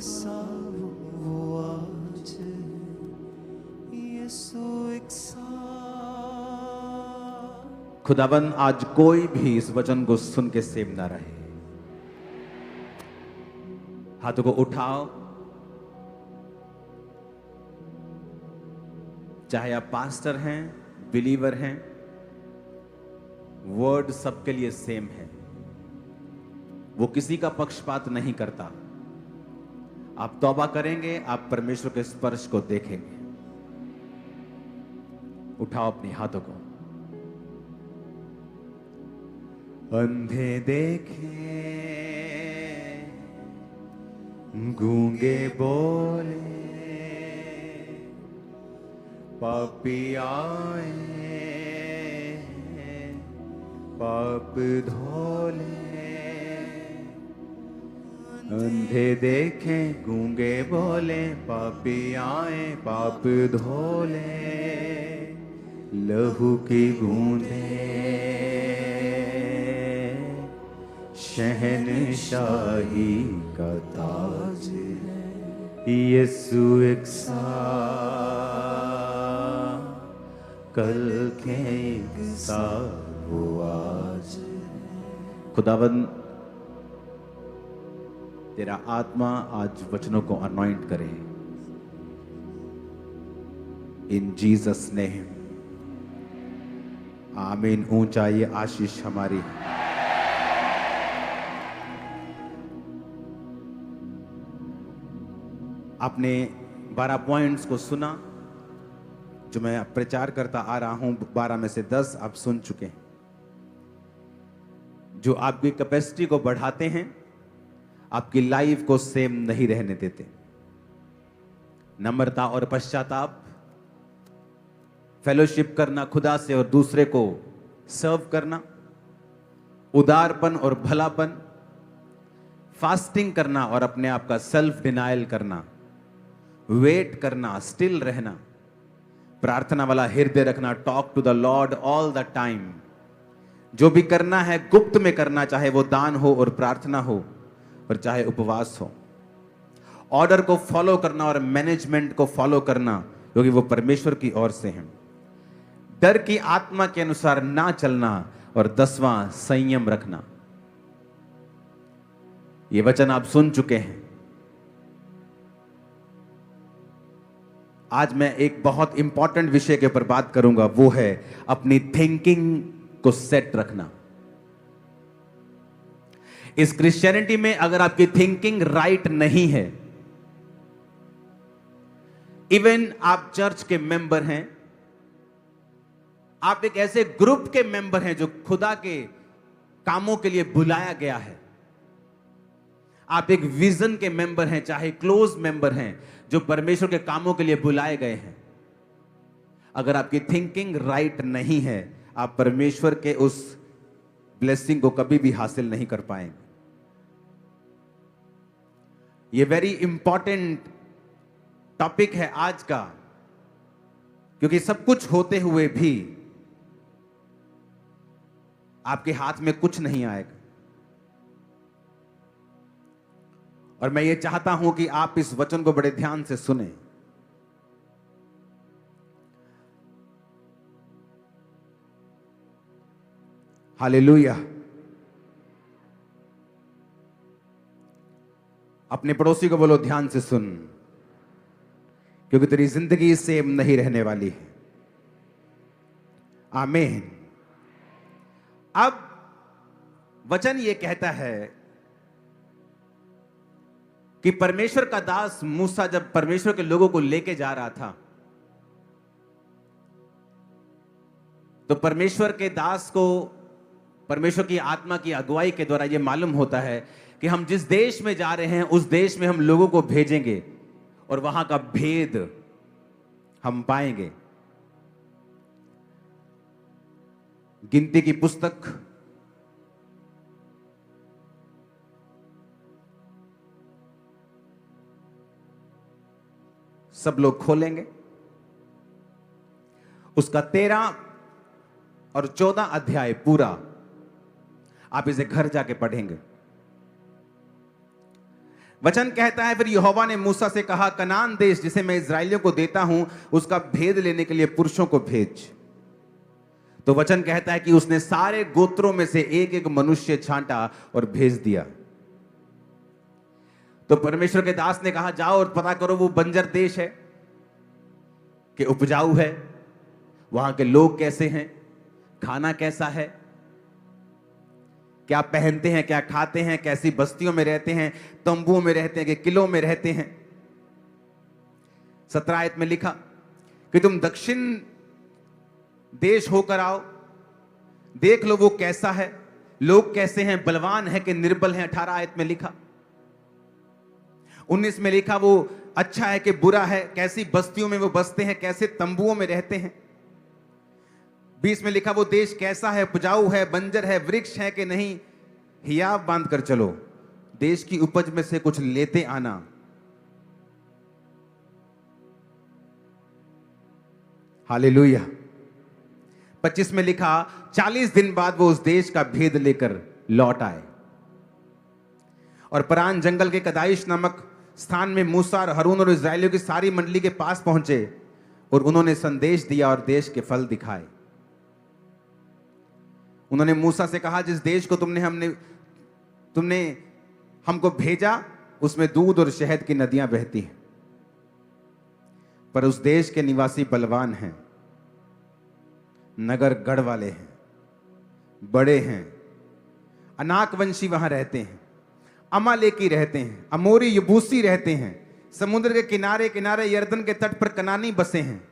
सा वो आज यीशु एक सा। खुदावन आज कोई भी इस वचन को सुन के सेम ना रहे। हाथों को उठाओ, चाहे आप पास्टर हैं, बिलीवर हैं, वर्ड सबके लिए सेम है। वो किसी का पक्षपात नहीं करता। आप तौबा करेंगे, आप परमेश्वर के स्पर्श को देखेंगे। उठाओ अपने हाथों को। अंधे देखे, गूंगे बोले, पापी आए, पाप धोले। अंधे देखे, गूंगे बोले, पापी आए, पाप धोले। लहू की बूंदे शहनशाही का ताज है। यीशु एक सा कल के एक सा वो आज। खुदावन तेरा आत्मा आज वचनों को अनॉइंट करे इन जीसस नेम, आमीन। ऊंचा ये आशीष हमारी। आपने 12 पॉइंट्स को सुना जो मैं प्रचार करता आ रहा हूं। 12 में से 10 आप सुन चुके हैं, जो आपकी कैपेसिटी को बढ़ाते हैं, आपकी लाइफ को सेम नहीं रहने देते। नम्रता और पश्चाताप, फेलोशिप करना खुदा से और दूसरे को सर्व करना, उदारपन और भलापन, फास्टिंग करना और अपने आप का सेल्फ डिनायल करना, वेट करना, स्टिल रहना, प्रार्थना वाला हृदय रखना, talk to the lord all the time. जो भी करना है गुप्त में करना, चाहे वो दान हो और प्रार्थना हो और चाहे उपवास हो। ऑर्डर को फॉलो करना और मैनेजमेंट को फॉलो करना, क्योंकि वो परमेश्वर की ओर से है। डर की आत्मा के अनुसार ना चलना और 10वां संयम रखना। ये वचन आप सुन चुके हैं। आज मैं एक बहुत इंपॉर्टेंट विषय के ऊपर बात करूंगा, वो है अपनी थिंकिंग को सेट रखना। इस क्रिश्चियनिटी में अगर आपकी थिंकिंग राइट नहीं है, इवन आप चर्च के मेंबर हैं, आप एक ऐसे ग्रुप के मेंबर हैं जो खुदा के कामों के लिए बुलाया गया है, आप एक विजन के मेंबर हैं, चाहे क्लोज मेंबर हैं जो परमेश्वर के कामों के लिए बुलाए गए हैं, अगर आपकी थिंकिंग राइट नहीं है, आप परमेश्वर के उस ब्लेसिंग को कभी भी हासिल नहीं कर पाएंगे। ये वेरी इंपॉर्टेंट टॉपिक है आज का, क्योंकि सब कुछ होते हुए भी आपके हाथ में कुछ नहीं आएगा। और मैं ये चाहता हूं कि आप इस वचन को बड़े ध्यान से सुने। हालेलुया। अपने पड़ोसी को बोलो, ध्यान से सुन, क्योंकि तेरी जिंदगी सेम नहीं रहने वाली है। आमीन। अब वचन ये कहता है कि परमेश्वर का दास मूसा जब परमेश्वर के लोगों को लेके जा रहा था, तो परमेश्वर के दास को परमेश्वर की आत्मा की अगुवाई के द्वारा यह मालूम होता है कि हम जिस देश में जा रहे हैं उस देश में हम लोगों को भेजेंगे और वहां का भेद हम पाएंगे। गिनती की पुस्तक सब लोग खोलेंगे, उसका 13 और 14 अध्याय पूरा आप इसे घर जाके पढ़ेंगे। वचन कहता है, फिर यहोवा ने मूसा से कहा, कनान देश जिसे मैं इस्राएलियों को देता हूं, उसका भेद लेने के लिए पुरुषों को भेज। तो वचन कहता है कि उसने सारे गोत्रों में से एक एक मनुष्य छांटा और भेज दिया। तो परमेश्वर के दास ने कहा, जाओ और पता करो वो बंजर देश है कि उपजाऊ है, वहां के लोग कैसे हैं, खाना कैसा है, क्या पहनते हैं, क्या खाते हैं, कैसी बस्तियों में रहते हैं, तंबुओं में रहते हैं कि किलों में रहते हैं। 17 आयत में लिखा कि तुम दक्षिण देश होकर आओ, देख लो वो कैसा है, लोग कैसे हैं, बलवान है कि निर्बल हैं। 18 आयत में लिखा। 19 में लिखा वो अच्छा है कि बुरा है, कैसी बस्तियों में वो बसते हैं, कैसे तंबुओं में रहते हैं। 20 में लिखा वो देश कैसा है, उपजाऊ है, बंजर है, वृक्ष है कि नहीं, हियाव बांध कर चलो, देश की उपज में से कुछ लेते आना। हालेलुया। 25 में लिखा 40 दिन बाद वो उस देश का भेद लेकर लौट आए और परान जंगल के कदाइश नामक स्थान में मूसा और हारून और इस्राएलियों की सारी मंडली के पास पहुंचे और उन्होंने संदेश दिया और देश के फल दिखाए। उन्होंने मूसा से कहा, जिस देश को तुमने हमको भेजा उसमें दूध और शहद की नदियां बहती हैं, पर उस देश के निवासी बलवान हैं, नगर गढ़ वाले हैं, बड़े हैं, अनाकवंशी वहां रहते हैं, अमालेकी रहते हैं, अमोरी यबूसी रहते हैं, समुद्र के किनारे किनारे यर्दन के तट पर कनानी बसे हैं।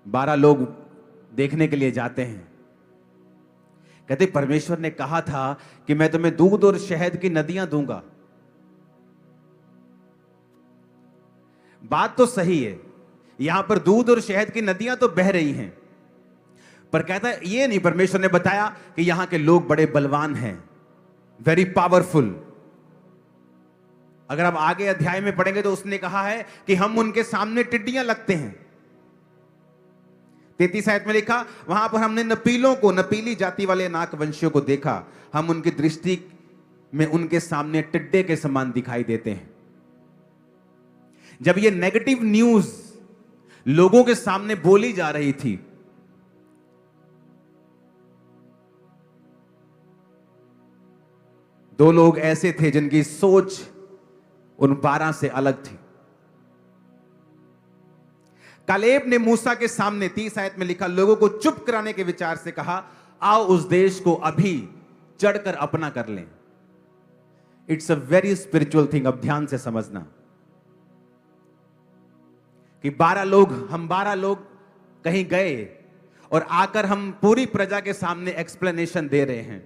बारह लोग देखने के लिए जाते हैं, कहते परमेश्वर ने कहा था कि मैं तुम्हें दूध और शहद की नदियां दूंगा। बात तो सही है, यहां पर दूध और शहद की नदियां तो बह रही हैं, पर कहता है ये नहीं, परमेश्वर ने बताया कि यहां के लोग बड़े बलवान हैं, वेरी पावरफुल। अगर आप आगे अध्याय में पढ़ेंगे तो उसने कहा है कि हम उनके सामने टिड्डियां लगते हैं। 33 आयत में लिखा, वहां पर हमने नपीलों को, नपीली जाति वाले नाकवंशियों को देखा, हम उनकी दृष्टि में उनके सामने टिड्डे के समान दिखाई देते हैं। जब ये नेगेटिव न्यूज लोगों के सामने बोली जा रही थी, दो लोग ऐसे थे जिनकी सोच उन 12 से अलग थी। कालेब ने मूसा के सामने 30 आयत में लिखा, लोगों को चुप कराने के विचार से कहा, आओ उस देश को अभी चढ़कर अपना कर लें। It's a very spiritual thing. अब ध्यान से समझना कि 12 लोग कहीं गए और आकर हम पूरी प्रजा के सामने एक्सप्लेनेशन दे रहे हैं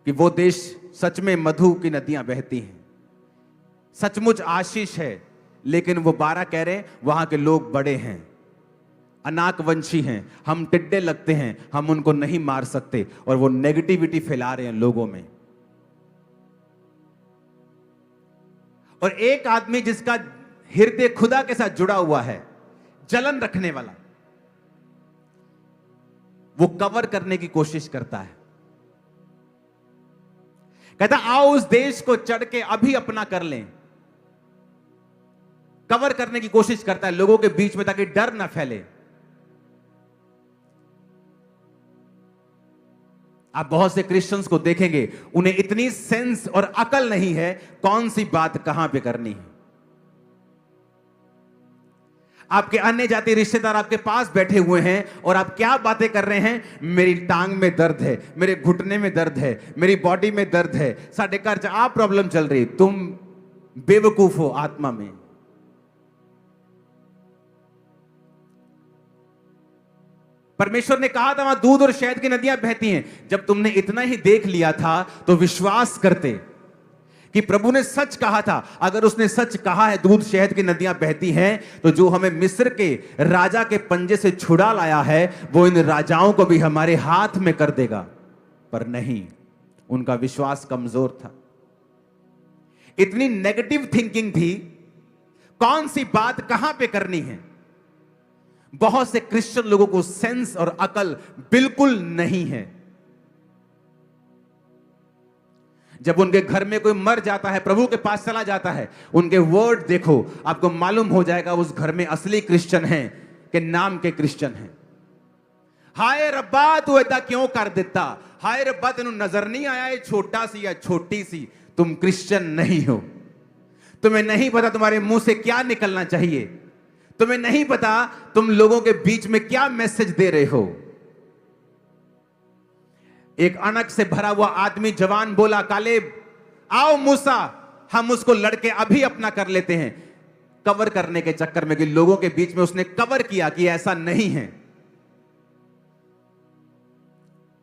कि वो देश सच में मधु की नदियां बहती हैं, सचमुच आशीष है। लेकिन वो 12 कह रहे हैं वहां के लोग बड़े हैं, अनाकवंशी हैं, हम टिड्डे लगते हैं, हम उनको नहीं मार सकते, और वो नेगेटिविटी फैला रहे हैं लोगों में। और एक आदमी जिसका हृदय खुदा के साथ जुड़ा हुआ है, जलन रखने वाला, वो कवर करने की कोशिश करता है, कहता आओ उस देश को चढ़ के अभी अपना कर लें। कवर करने की कोशिश करता है लोगों के बीच में ताकि डर ना फैले। आप बहुत से क्रिश्चियंस को देखेंगे, उन्हें इतनी सेंस और अकल नहीं है कौन सी बात कहां पे करनी है। आपके अन्य जाति रिश्तेदार आपके पास बैठे हुए हैं और आप क्या बातें कर रहे हैं, मेरी टांग में दर्द है, मेरे घुटने में दर्द है, मेरी बॉडी में दर्द है, साढ़े घर च आ प्रॉब्लम चल रही। तुम बेवकूफ हो आत्मा में। परमेश्वर ने कहा था वहां दूध और शहद की नदियां बहती हैं। जब तुमने इतना ही देख लिया था तो विश्वास करते कि प्रभु ने सच कहा था। अगर उसने सच कहा है दूध शहद की नदियां बहती हैं, तो जो हमें मिस्र के राजा के पंजे से छुड़ा लाया है वो इन राजाओं को भी हमारे हाथ में कर देगा। पर नहीं, उनका विश्वास कमजोर था, इतनी नेगेटिव थिंकिंग थी, कौन सी बात कहां पे करनी है। बहुत से क्रिश्चियन लोगों को सेंस और अकल बिल्कुल नहीं है। जब उनके घर में कोई मर जाता है, प्रभु के पास चला जाता है, उनके वर्ड देखो, आपको मालूम हो जाएगा उस घर में असली क्रिश्चियन हैं कि नाम के क्रिश्चियन हैं। हाय रब्बा तू ऐसा क्यों कर देता, हाय रब्बा तेनू नजर नहीं आया ये छोटा सी या छोटी सी, तुम क्रिश्चियन नहीं हो। तुम्हें नहीं पता तुम्हारे मुंह से क्या निकलना चाहिए, तुम्हें नहीं पता तुम लोगों के बीच में क्या मैसेज दे रहे हो। एक अनक से भरा हुआ आदमी जवान बोला, कालेब आओ मूसा, हम उसको लड़के अभी अपना कर लेते हैं। कवर करने के चक्कर में कि लोगों के बीच में उसने कवर किया कि ऐसा नहीं है।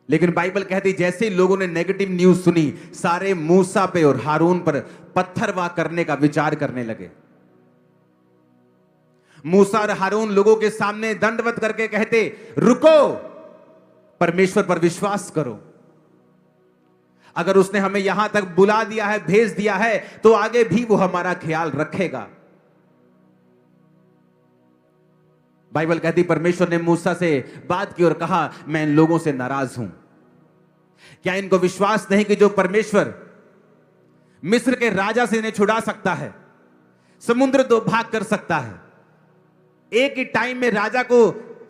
लेकिन बाइबल कहती जैसे ही लोगों ने नेगेटिव न्यूज सुनी, सारे मूसा पे और हारून पर पत्थरवाह करने का विचार करने लगे। मूसा और हारून लोगों के सामने दंडवत करके कहते, रुको, परमेश्वर पर विश्वास करो। अगर उसने हमें यहां तक बुला दिया है, भेज दिया है, तो आगे भी वो हमारा ख्याल रखेगा। बाइबल कहती परमेश्वर ने मूसा से बात की और कहा, मैं इन लोगों से नाराज हूं। क्या इनको विश्वास नहीं कि जो परमेश्वर मिस्र के राजा से इन्हें छुड़ा सकता है, समुद्र दो भाग कर सकता है, एक ही टाइम में राजा को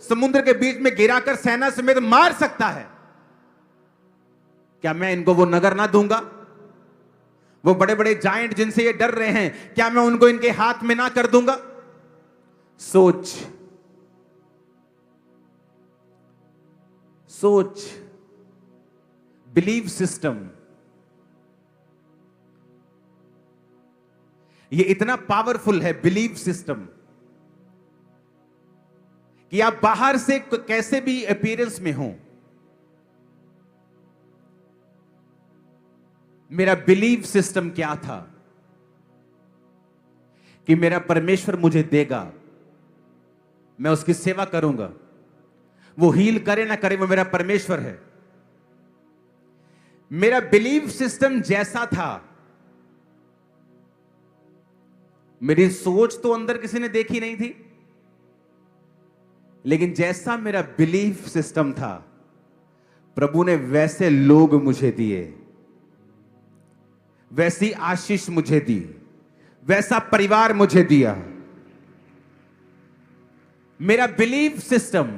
समुद्र के बीच में गिराकर सेना समेत मार सकता है, क्या मैं इनको वो नगर ना दूंगा? वो बड़े बड़े जायंट जिनसे ये डर रहे हैं, क्या मैं उनको इनके हाथ में ना कर दूंगा? सोच सोच, बिलीव सिस्टम। ये इतना पावरफुल है बिलीव सिस्टम कि आप बाहर से कैसे भी अपीयरेंस में हो, मेरा बिलीव सिस्टम क्या था कि मेरा परमेश्वर मुझे देगा, मैं उसकी सेवा करूंगा। वो हील करे ना करे, वो मेरा परमेश्वर है। मेरा बिलीव सिस्टम जैसा था, मेरी सोच तो अंदर किसी ने देखी नहीं थी, लेकिन जैसा मेरा बिलीव सिस्टम था, प्रभु ने वैसे लोग मुझे दिए, वैसी आशीष मुझे दी, वैसा परिवार मुझे दिया। मेरा बिलीव सिस्टम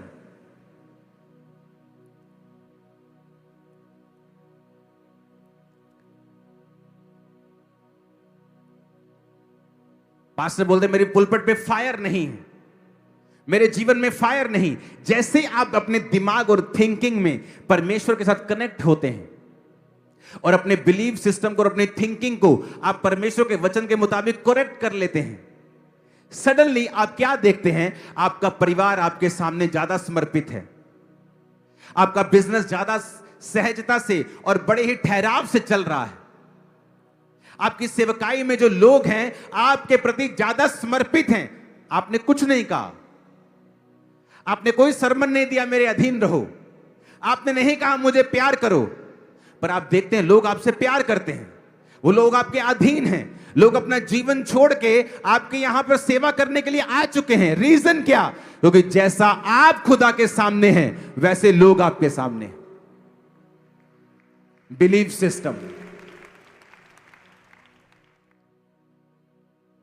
पास्टर बोलते मेरी पुलपट पे फायर नहीं है, मेरे जीवन में फायर नहीं। जैसे आप अपने दिमाग और थिंकिंग में परमेश्वर के साथ कनेक्ट होते हैं और अपने बिलीव सिस्टम को और अपनी थिंकिंग को आप परमेश्वर के वचन के मुताबिक करेक्ट कर लेते हैं, सडनली आप क्या देखते हैं? आपका परिवार आपके सामने ज्यादा समर्पित है, आपका बिजनेस ज्यादा सहजता से और बड़े ही ठहराव से चल रहा है, आपकी सेवकाई में जो लोग हैं आपके प्रति ज्यादा समर्पित हैं। आपने कुछ नहीं कहा, आपने कोई सरमन नहीं दिया मेरे अधीन रहो, आपने नहीं कहा मुझे प्यार करो, पर आप देखते हैं लोग आपसे प्यार करते हैं, वो लोग आपके अधीन हैं, लोग अपना जीवन छोड़ के आपके यहां पर सेवा करने के लिए आ चुके हैं। रीजन क्या? क्योंकि जैसा आप खुदा के सामने हैं वैसे लोग आपके सामने। Believe system,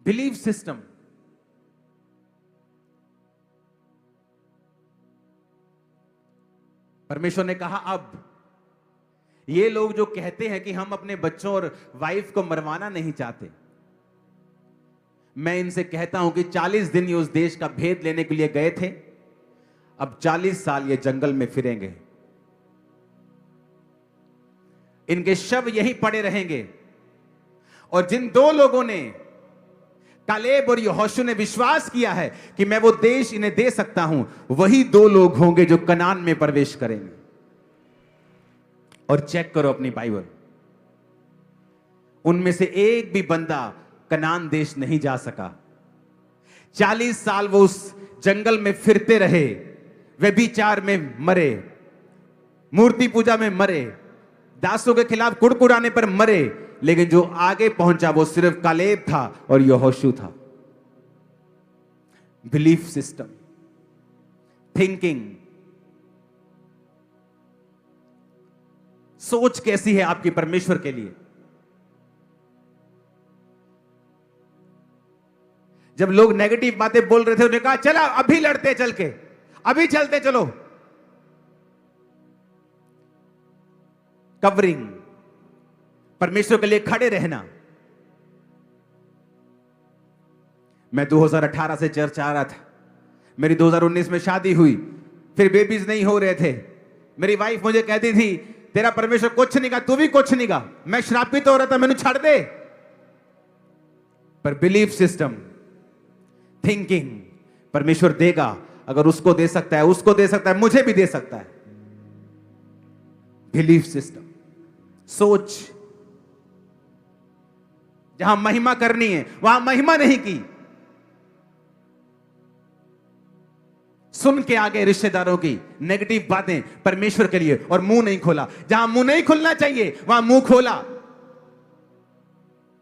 believe system. परमेश्वर ने कहा अब ये लोग जो कहते हैं कि हम अपने बच्चों और वाइफ को मरवाना नहीं चाहते, मैं इनसे कहता हूं कि 40 दिन ये उस देश का भेद लेने के लिए गए थे, अब 40 साल ये जंगल में फिरेंगे, इनके शव यहीं पड़े रहेंगे। और जिन दो लोगों ने, कालेब और यहोशू ने विश्वास किया है कि मैं वो देश इन्हें दे सकता हूं, वही दो लोग होंगे जो कनान में प्रवेश करेंगे। और चेक करो अपनी बाइबल, उनमें से एक भी बंदा कनान देश नहीं जा सका। 40 साल वो उस जंगल में फिरते रहे, व्यभिचार में मरे, मूर्ति पूजा में मरे, दासों के खिलाफ कुड़कुड़ाने पर मरे, लेकिन जो आगे पहुंचा वो सिर्फ कालेब था और यहोशू था। Belief system. थिंकिंग, सोच कैसी है आपकी परमेश्वर के लिए। जब लोग नेगेटिव बातें बोल रहे थे, उन्होंने कहा चला अभी लड़ते चल के, अभी चलते चलो। कवरिंग, परमेश्वर के लिए खड़े रहना। मैं 2018 से चर्च आ रहा था, मेरी 2019 में शादी हुई, फिर बेबीज नहीं हो रहे थे। मेरी वाइफ मुझे कहती थी तेरा परमेश्वर कुछ नहीं का, तू भी कुछ नहीं का। मैं श्रापित हो रहा था, मैंने छाड़ दे। पर बिलीफ सिस्टम, थिंकिंग, परमेश्वर देगा। अगर उसको दे सकता है, उसको दे सकता है, मुझे भी दे सकता है। बिलीफ सिस्टम, सोच। जहां महिमा करनी है वहां महिमा नहीं की, सुन के आगे रिश्तेदारों की नेगेटिव बातें परमेश्वर के लिए, और मुंह नहीं खोला। जहां मुंह नहीं खुलना चाहिए वहां मुंह खोला।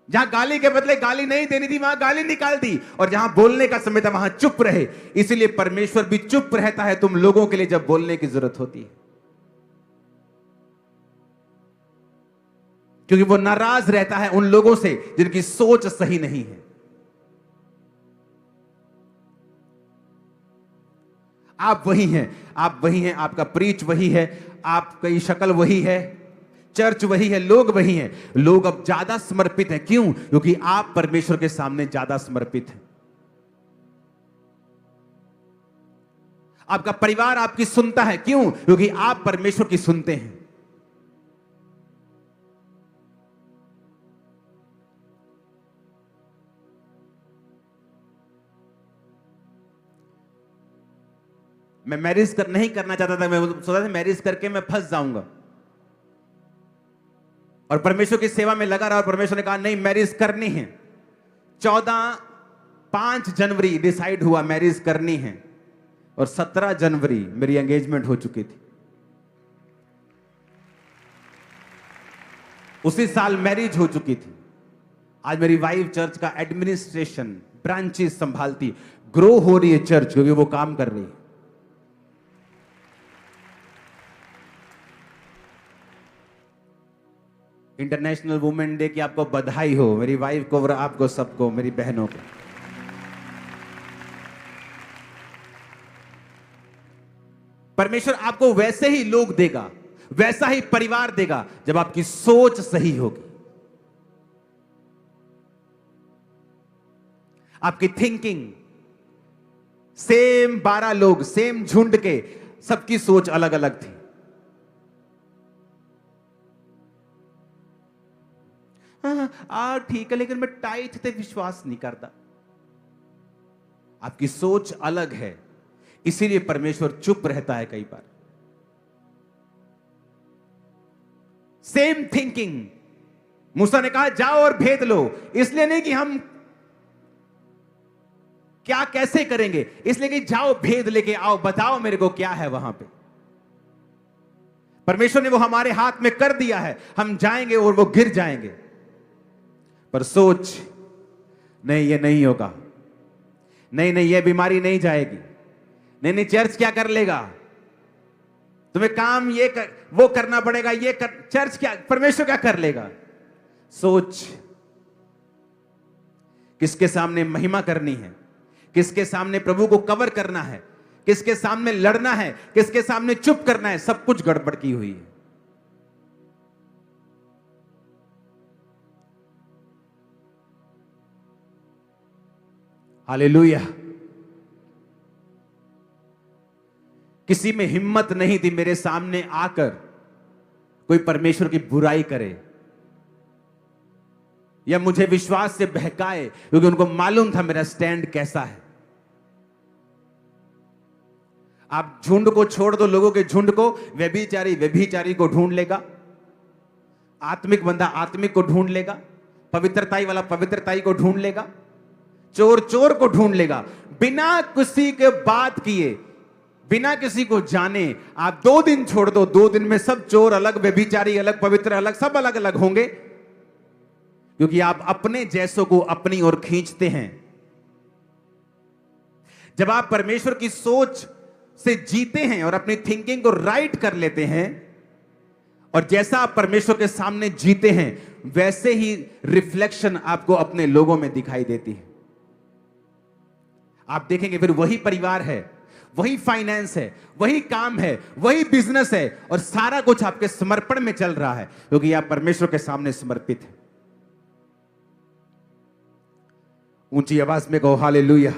जहां गाली के बदले गाली नहीं देनी थी वहां गाली निकाल दी, और जहां बोलने का समय था वहां चुप रहे। इसलिए परमेश्वर भी चुप रहता है तुम लोगों के लिए जब बोलने की जरूरत होती है, क्योंकि वो नाराज रहता है उन लोगों से जिनकी सोच सही नहीं है। आप वही हैं, आप वही हैं, आपका प्रीच वही है, आपकी शक्ल वही है, चर्च वही है, लोग वही हैं। लोग अब ज्यादा समर्पित हैं। क्यों? क्योंकि आप परमेश्वर के सामने ज्यादा समर्पित हैं। आपका परिवार आपकी सुनता है। क्यों? क्योंकि आप परमेश्वर की सुनते हैं। मैं मैरिज नहीं करना चाहता था। मैं सोचा था मैरिज करके मैं फंस जाऊंगा, और परमेश्वर की सेवा में लगा रहा, और परमेश्वर ने कहा नहीं मैरिज करनी है। 5 जनवरी डिसाइड हुआ मैरिज करनी है, और 17 जनवरी मेरी एंगेजमेंट हो चुकी थी। उसी साल मैरिज हो चुकी थी। आज मेरी वाइफ चर्च का एडमिनिस्ट्रेशन ब्रांचेस संभालती, ग्रो हो रही है चर्च, क्योंकि वो काम कर रही है। इंटरनेशनल वुमेन डे की आपको बधाई हो, मेरी वाइफ को और आपको सबको, मेरी बहनों को। परमेश्वर आपको वैसे ही लोग देगा, वैसा ही परिवार देगा जब आपकी सोच सही होगी। आपकी थिंकिंग, सेम 12 लोग, सेम झुंड के, सबकी सोच अलग अलग थी। ठीक है, लेकिन मैं टाइट थे विश्वास नहीं करता। आपकी सोच अलग है, इसीलिए परमेश्वर चुप रहता है कई बार। सेम थिंकिंग, मूसा ने कहा जाओ और भेद लो। इसलिए नहीं कि हम क्या कैसे करेंगे, इसलिए कि जाओ भेद लेके आओ, बताओ मेरे को क्या है वहां पे। परमेश्वर ने वो हमारे हाथ में कर दिया है, हम जाएंगे और वो गिर जाएंगे। पर सोच नहीं, ये नहीं होगा, नहीं नहीं ये बीमारी नहीं जाएगी, नहीं नहीं चर्च क्या कर लेगा, तुम्हें काम ये कर, वो करना पड़ेगा, ये कर, चर्च क्या, परमेश्वर क्या कर लेगा। सोच किसके सामने महिमा करनी है, किसके सामने प्रभु को कवर करना है, किसके सामने लड़ना है, किसके सामने चुप करना है, सब कुछ गड़बड़ की हुई है। हालेलुया। किसी में हिम्मत नहीं थी मेरे सामने आकर कोई परमेश्वर की बुराई करे या मुझे विश्वास से बहकाए, क्योंकि उनको मालूम था मेरा स्टैंड कैसा है। आप झुंड को छोड़ दो, लोगों के झुंड को, व्यभिचारी व्यभिचारी को ढूंढ लेगा, आत्मिक बंदा आत्मिक को ढूंढ लेगा, पवित्रताई वाला पवित्रताई को ढूंढ लेगा, चोर चोर को ढूंढ लेगा। बिना किसी के बात किए, बिना किसी को जाने आप 2 दिन छोड़ दो, 2 दिन में सब चोर अलग, व्यभिचारी अलग, पवित्र अलग, सब अलग अलग होंगे, क्योंकि आप अपने जैसों को अपनी ओर खींचते हैं। जब आप परमेश्वर की सोच से जीते हैं और अपनी थिंकिंग को राइट कर लेते हैं, और जैसा आप परमेश्वर के सामने जीते हैं वैसे ही रिफ्लेक्शन आपको अपने लोगों में दिखाई देती है। आप देखेंगे फिर वही परिवार है, वही फाइनेंस है, वही काम है, वही बिजनेस है, और सारा कुछ आपके समर्पण में चल रहा है क्योंकि आप परमेश्वर के सामने समर्पित हैं। ऊंची आवाज में कहो हालेलुया।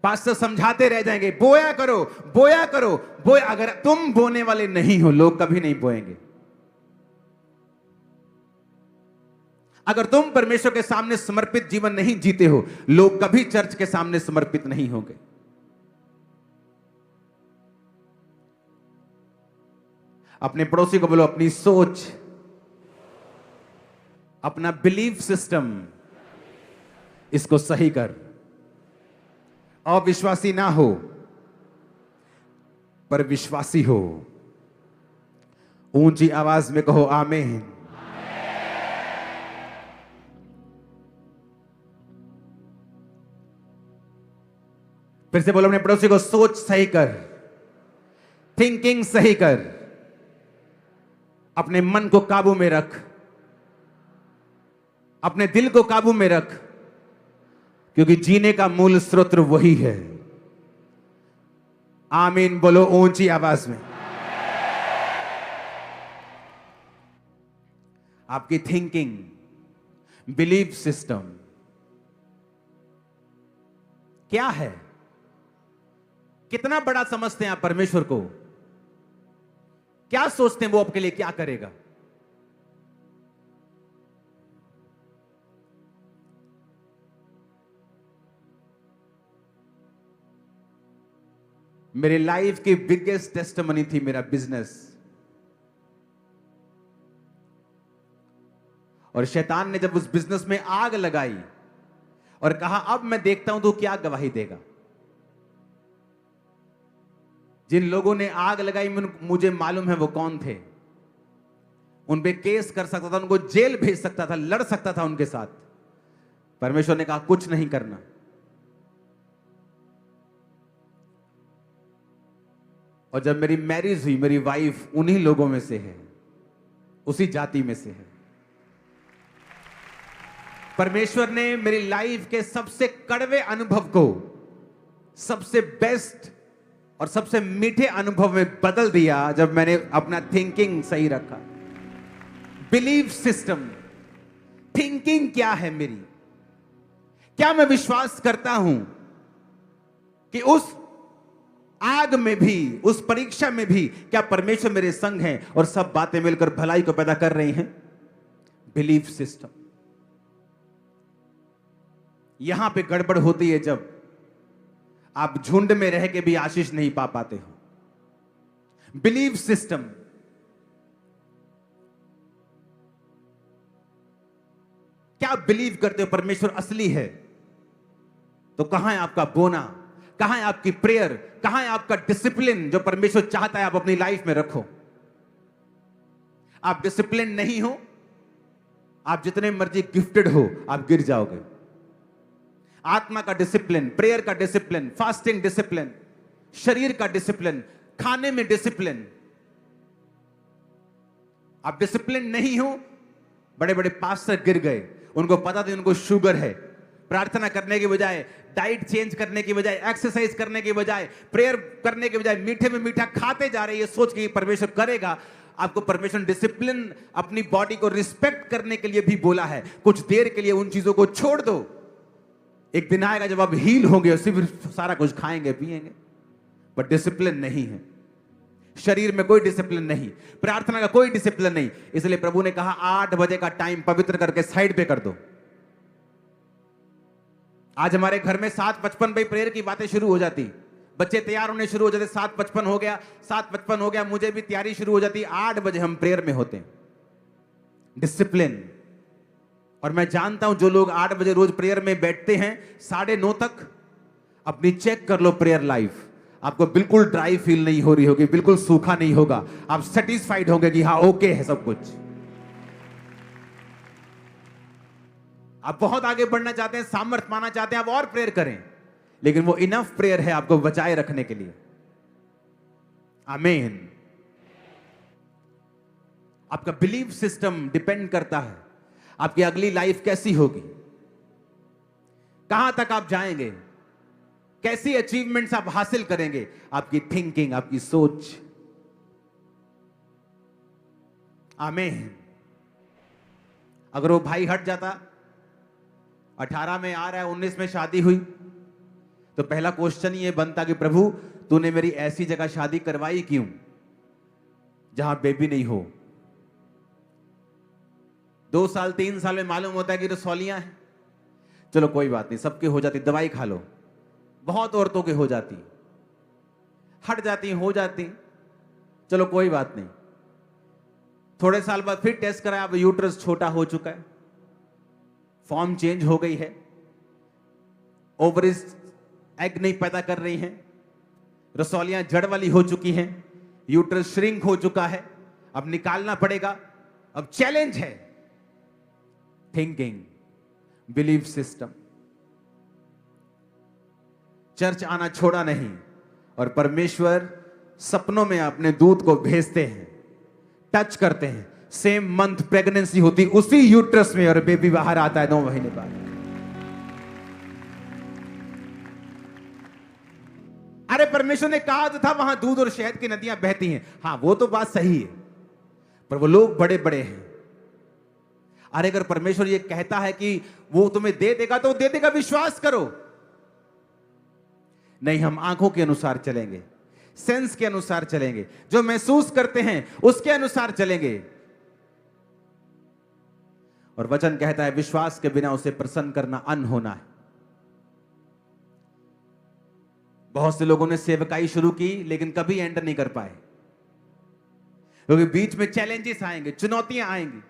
पास्टर समझाते रह जाएंगे, बोया करो, बोया करो, बोया। अगर तुम बोने वाले नहीं हो, लोग कभी नहीं बोएंगे। अगर तुम परमेश्वर के सामने समर्पित जीवन नहीं जीते हो, लोग कभी चर्च के सामने समर्पित नहीं होंगे। अपने पड़ोसी को बोलो, अपनी सोच, अपना बिलीफ सिस्टम, इसको सही कर। अविश्वासी ना हो पर विश्वासी हो। ऊंची आवाज में कहो आमीन। फिर से बोलो अपने पड़ोसी को, सोच सही कर, थिंकिंग सही कर, अपने मन को काबू में रख, अपने दिल को काबू में रख, क्योंकि जीने का मूल स्रोत वही है। आमीन बोलो ऊंची आवाज में। आपकी थिंकिंग, बिलीफ सिस्टम क्या है? कितना बड़ा समझते हैं आप परमेश्वर को? क्या सोचते हैं वो आपके लिए क्या करेगा? मेरी लाइफ की बिगेस्ट टेस्टिमनी थी मेरा बिजनेस। और शैतान ने जब उस बिजनेस में आग लगाई और कहा अब मैं देखता हूं तो क्या गवाही देगा। जिन लोगों ने आग लगाई मुझे मालूम है वो कौन थे। उन पे केस कर सकता था, उनको जेल भेज सकता था, लड़ सकता था उनके साथ। परमेश्वर ने कहा कुछ नहीं करना। और जब मेरी मैरिज हुई, मेरी वाइफ उन्हीं लोगों में से है, उसी जाति में से है। परमेश्वर ने मेरी लाइफ के सबसे कड़वे अनुभव को सबसे बेस्ट और सबसे मीठे अनुभव में बदल दिया जब मैंने अपना थिंकिंग सही रखा। बिलीफ सिस्टम, थिंकिंग क्या है मेरी? क्या मैं विश्वास करता हूं कि उस आग में भी, उस परीक्षा में भी क्या परमेश्वर मेरे संग हैं और सब बातें मिलकर भलाई को पैदा कर रही हैं? Belief system. यहां पे गड़बड़ होती है जब आप झुंड में रह के भी आशीष नहीं पा पाते हो। बिलीफ सिस्टम, क्या बिलीव करते हो परमेश्वर असली है? तो कहां है आपका बोना? कहां है आपकी प्रेयर? कहां है आपका डिसिप्लिन जो परमेश्वर चाहता है आप अपनी लाइफ में रखो? आप डिसिप्लिन नहीं हो, आप जितने मर्जी गिफ्टेड हो, आप गिर जाओगे। आत्मा का डिसिप्लिन, प्रेयर का डिसिप्लिन, फास्टिंग डिसिप्लिन, शरीर का डिसिप्लिन, खाने में डिसिप्लिन। आप डिसिप्लिन नहीं हो। बड़े बड़े पास्टर गिर गए, उनको पता था उनको शुगर है। प्रार्थना करने के बजाय, डाइट चेंज करने की बजाय, एक्सरसाइज करने की बजाय, प्रेयर करने के बजाय मीठे में मीठा खाते जा रहे हैं, ये सोच के परमेश्वर करेगा। आपको परमेश्वर डिसिप्लिन, अपनी बॉडी को रिस्पेक्ट करने के लिए भी बोला है। कुछ देर के लिए उन चीजों को छोड़ दो। एक दिन आएगा जब आप हील होंगे और सिर्फ सारा कुछ खाएंगे पिएंगे, बट डिसिप्लिन नहीं है। शरीर में कोई डिसिप्लिन नहीं, प्रार्थना का कोई डिसिप्लिन नहीं। इसलिए प्रभु ने कहा 8 बजे का टाइम पवित्र करके साइड पे कर दो। आज हमारे घर में 7:55 पे प्रेयर की बातें शुरू हो जाती, बच्चे तैयार होने शुरू हो जाते। 7:55 हो गया, 7:55 हो गया, मुझे भी तैयारी शुरू हो जाती। 8 बजे हम प्रेयर में होते हैं। डिसिप्लिन। और मैं जानता हूं जो लोग 8 बजे रोज प्रेयर में बैठते हैं 9:30 तक, अपनी चेक कर लो प्रेयर लाइफ। आपको बिल्कुल ड्राई फील नहीं हो रही होगी, बिल्कुल सूखा नहीं होगा। आप सेटिस्फाइड होंगे कि हाँ ओके है सब कुछ। आप बहुत आगे बढ़ना चाहते हैं, सामर्थ्य पाना चाहते हैं, आप और प्रेयर करें, लेकिन वो इनफ प्रेयर है आपको बचाए रखने के लिए। आमीन। आपका बिलीफ सिस्टम डिपेंड करता है आपकी अगली लाइफ कैसी होगी, कहां तक आप जाएंगे, कैसी अचीवमेंट्स आप हासिल करेंगे। आपकी थिंकिंग, आपकी सोच। आमीन। अगर वो भाई हट जाता, 18 में आ रहा है, 19 में शादी हुई, तो पहला क्वेश्चन ये बनता कि प्रभु तूने मेरी ऐसी जगह शादी करवाई क्यों जहां बेबी नहीं हो। 2 साल 3 साल में मालूम होता है कि रसौलियां हैं, चलो कोई बात नहीं, सबके हो जाती, दवाई खा लो। बहुत औरतों के हो जाती, हट जाती, हो जाती, चलो कोई बात नहीं। थोड़े साल बाद फिर टेस्ट कराया, अब यूट्रस छोटा हो चुका है, फॉर्म चेंज हो गई है, ओवरीज एग नहीं पैदा कर रही हैं, रसौलियां जड़ वाली हो चुकी हैं, यूट्रस श्रिंक हो चुका है, अब निकालना पड़ेगा। अब चैलेंज है थिंकिंग, बिलीफ सिस्टम। चर्च आना छोड़ा नहीं, और परमेश्वर सपनों में अपने दूत को भेजते हैं, टच करते हैं, सेम मंथ प्रेगनेंसी होती उसी यूट्रस में, और बेबी बाहर आता है 9 महीने बाद। अरे परमेश्वर ने कहा तो था वहां दूध और शहद की नदियां बहती हैं। हां, वो तो बात सही है, पर वो लोग बड़े बड़े हैं। अरे अगर परमेश्वर ये कहता है कि वो तुम्हें दे देगा, तो दे देगा, विश्वास करो। नहीं, हम आंखों के अनुसार चलेंगे, सेंस के अनुसार चलेंगे, जो महसूस करते हैं उसके अनुसार चलेंगे। और वचन कहता है विश्वास के बिना उसे प्रसन्न करना अनहोना है। बहुत से लोगों ने सेवकाई शुरू की, लेकिन कभी एंटर नहीं कर पाए, क्योंकि बीच में चैलेंजेस आएंगे, चुनौतियां आएंगी।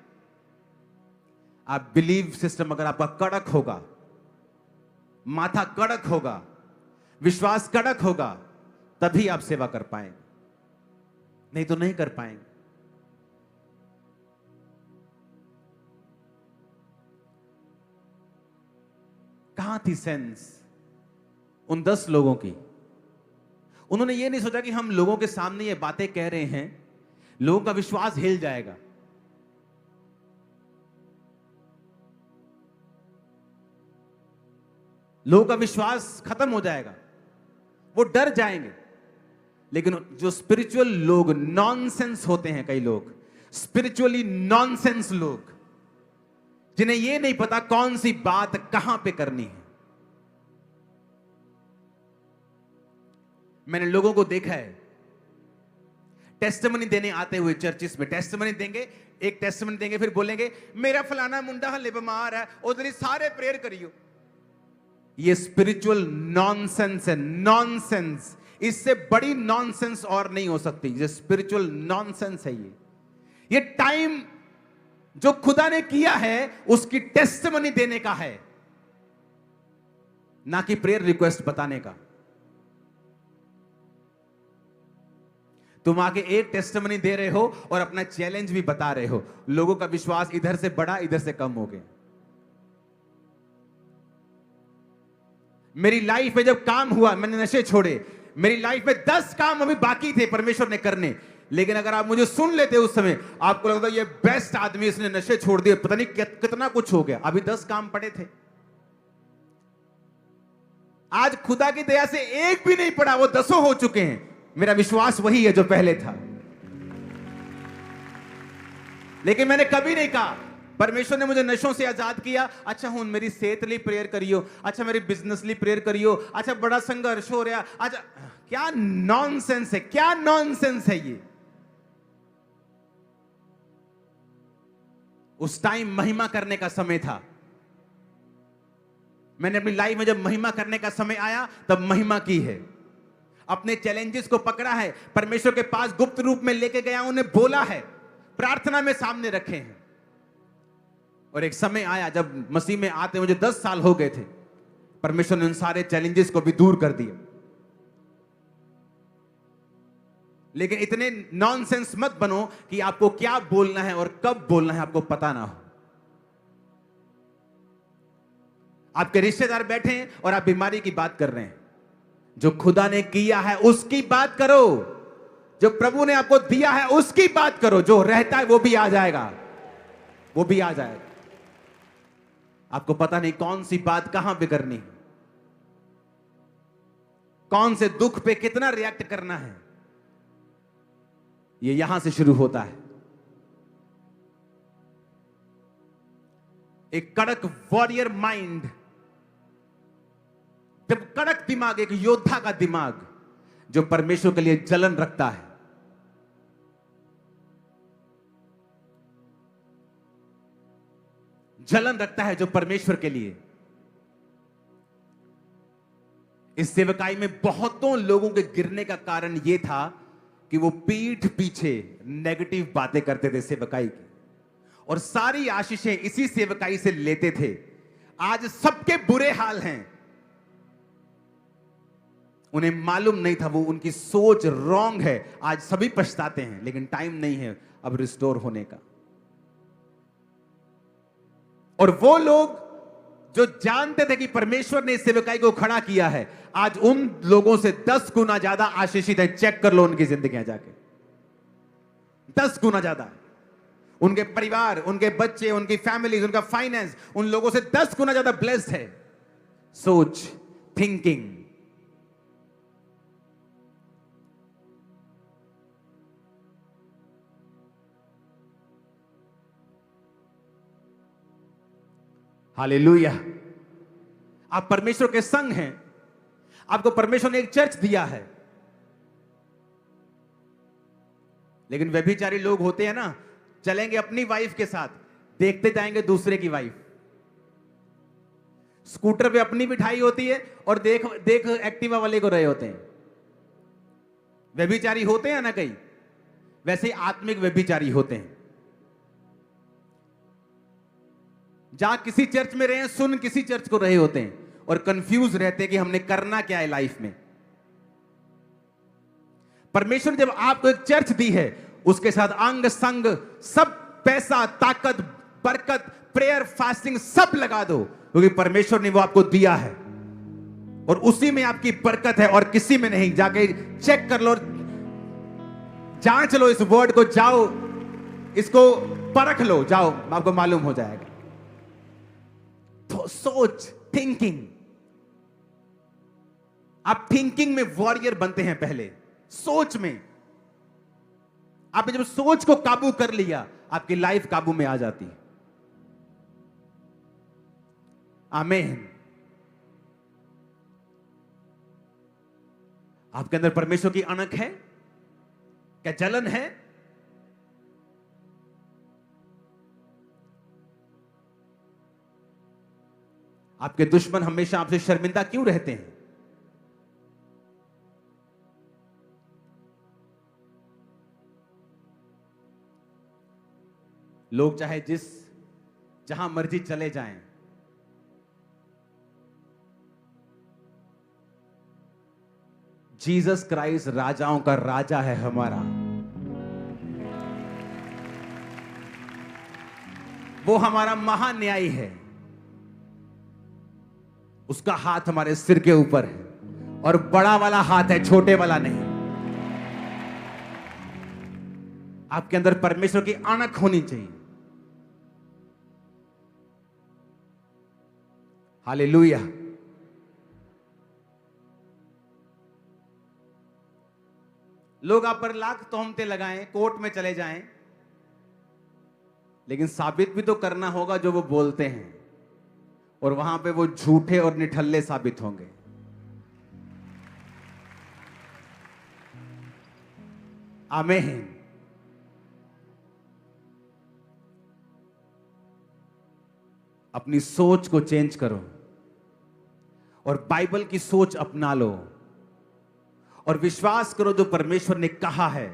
आप बिलीव सिस्टम अगर आपका कड़क होगा, माथा कड़क होगा, विश्वास कड़क होगा, तभी आप सेवा कर पाएंगे, नहीं तो नहीं कर पाएंगे। कहां थी सेंस उन 10 लोगों की? उन्होंने ये नहीं सोचा कि हम लोगों के सामने ये बातें कह रहे हैं, लोगों का विश्वास हिल जाएगा। लोगों का विश्वास खत्म हो जाएगा, वो डर जाएंगे। लेकिन जो स्पिरिचुअल लोग नॉनसेंस होते हैं, कई लोग स्पिरिचुअली नॉनसेंस लोग, जिन्हें यह नहीं पता कौन सी बात कहां पे करनी है। मैंने लोगों को देखा है टेस्टिमनी देने आते हुए चर्चिस में, टेस्टिमनी देंगे, एक टेस्टिमनी देंगे, फिर बोलेंगे मेरा फलाना मुंडा हले बीमार है, उधर सारे प्रेयर करियो। ये स्पिरिचुअल नॉनसेंस है, नॉनसेंस। इससे बड़ी नॉनसेंस और नहीं हो सकती। ये स्पिरिचुअल नॉनसेंस है। ये टाइम जो खुदा ने किया है उसकी टेस्टिमनी देने का है, ना कि प्रेयर रिक्वेस्ट बताने का। तुम आके एक टेस्टिमनी दे रहे हो और अपना चैलेंज भी बता रहे हो। लोगों का विश्वास इधर से बढ़ा, इधर से कम हो गया। मेरी लाइफ में जब काम हुआ, मैंने नशे छोड़े, मेरी लाइफ में 10 काम अभी बाकी थे परमेश्वर ने करने। लेकिन अगर आप मुझे सुन लेते उस समय, आपको लगता ये बेस्ट आदमी, इसने नशे छोड़ दिए, पता नहीं कितना कुछ हो गया। अभी 10 काम पड़े थे। आज खुदा की दया से एक भी नहीं पड़ा, वो 10 हो चुके हैं। मेरा विश्वास वही है जो पहले था। लेकिन मैंने कभी नहीं कहा परमेश्वर ने मुझे नशों से आजाद किया, अच्छा हूं मेरी सेहत लिए प्रेयर करियो, अच्छा मेरी बिजनेस लिए प्रेयर करियो, अच्छा बड़ा संघर्ष हो रहा, अच्छा क्या नॉनसेंस है, क्या नॉनसेंस है ये। उस टाइम महिमा करने का समय था। मैंने अपनी लाइफ में जब महिमा करने का समय आया तब महिमा की है। अपने चैलेंजेस को पकड़ा है, परमेश्वर के पास गुप्त रूप में लेके गया, उन्हें बोला है, प्रार्थना में सामने रखे हैं। और एक समय आया जब मसीह में आते मुझे 10 साल हो गए थे, परमेश्वर ने उन सारे चैलेंजेस को भी दूर कर दिया। लेकिन इतने नॉनसेंस मत बनो कि आपको क्या बोलना है और कब बोलना है आपको पता ना हो। आपके रिश्तेदार बैठे हैं और आप बीमारी की बात कर रहे हैं। जो खुदा ने किया है उसकी बात करो, जो प्रभु ने आपको दिया है उसकी बात करो। जो रहता है वो भी आ जाएगा, वो भी आ जाएगा। आपको पता नहीं कौन सी बात कहां पे करनी है, कौन से दुख पे कितना रिएक्ट करना है। ये यहां से शुरू होता है। एक कड़क वॉरियर माइंड, जब कड़क दिमाग, एक योद्धा का दिमाग जो परमेश्वर के लिए जलन रखता है, जलन रखता है जो परमेश्वर के लिए। इस सेवकाई में बहुतों लोगों के गिरने का कारण यह था कि वो पीठ पीछे नेगेटिव बातें करते थे सेवकाई की, और सारी आशीषें इसी सेवकाई से लेते थे। आज सबके बुरे हाल हैं, उन्हें मालूम नहीं था, वो उनकी सोच रॉन्ग है। आज सभी पछताते हैं, लेकिन टाइम नहीं है अब रिस्टोर होने का। और वो लोग जो जानते थे कि परमेश्वर ने इस सेवकाई को खड़ा किया है, आज उन लोगों से 10 गुना ज्यादा आशीषित है। चेक कर लो उनकी जिंदगियां जाके, 10 गुना ज्यादा। उनके परिवार, उनके बच्चे, उनकी फैमिली, उनका फाइनेंस उन लोगों से 10 गुना ज्यादा ब्लेस्ड है। सोच, थिंकिंग। हालेलुया। आप परमेश्वर के संग हैं। आपको परमेश्वर ने एक चर्च दिया है, लेकिन व्यभिचारी लोग होते हैं ना, चलेंगे अपनी वाइफ के साथ, देखते जाएंगे दूसरे की वाइफ। स्कूटर पे अपनी बिठाई होती है और देख देख एक्टिवा वाले को रहे होते हैं। व्यभिचारी होते हैं ना कई, वैसे ही आत्मिक व्यभिचारी होते हैं। जहां किसी चर्च में रहे, सुन किसी चर्च को रहे होते हैं और कंफ्यूज रहते हैं कि हमने करना क्या है लाइफ में। परमेश्वर ने जब आपको एक चर्च दी है, उसके साथ अंग संग सब, पैसा, ताकत, बरकत, प्रेयर, फास्टिंग सब लगा दो, क्योंकि परमेश्वर ने वो आपको दिया है और उसी में आपकी बरकत है और किसी में नहीं। जाके चेक कर लो, जांच लो इस वर्ड को, जाओ इसको परख लो, जाओ, आपको मालूम हो जाएगा। तो सोच, थिंकिंग। आप थिंकिंग में वॉरियर बनते हैं पहले, सोच में। आपने जब सोच को काबू कर लिया, आपकी लाइफ काबू में आ जाती है। आमीन। आपके अंदर परमेश्वर की अणक है क्या? जलन है? आपके दुश्मन हमेशा आपसे शर्मिंदा क्यों रहते हैं? लोग चाहे जहां मर्जी चले जाएं, जीसस क्राइस्ट राजाओं का राजा है हमारा। वो हमारा महान्यायी है। उसका हाथ हमारे सिर के ऊपर है और बड़ा वाला हाथ है, छोटे वाला नहीं। आपके अंदर परमेश्वर की अणक होनी चाहिए। हालेलुया। लोग आप पर लाख तोहमतें लगाएं, कोर्ट में चले जाएं, लेकिन साबित भी तो करना होगा जो वो बोलते हैं, और वहां पे वो झूठे और निठल्ले साबित होंगे। आमीन। अपनी सोच को चेंज करो और बाइबल की सोच अपना लो और विश्वास करो जो परमेश्वर ने कहा है।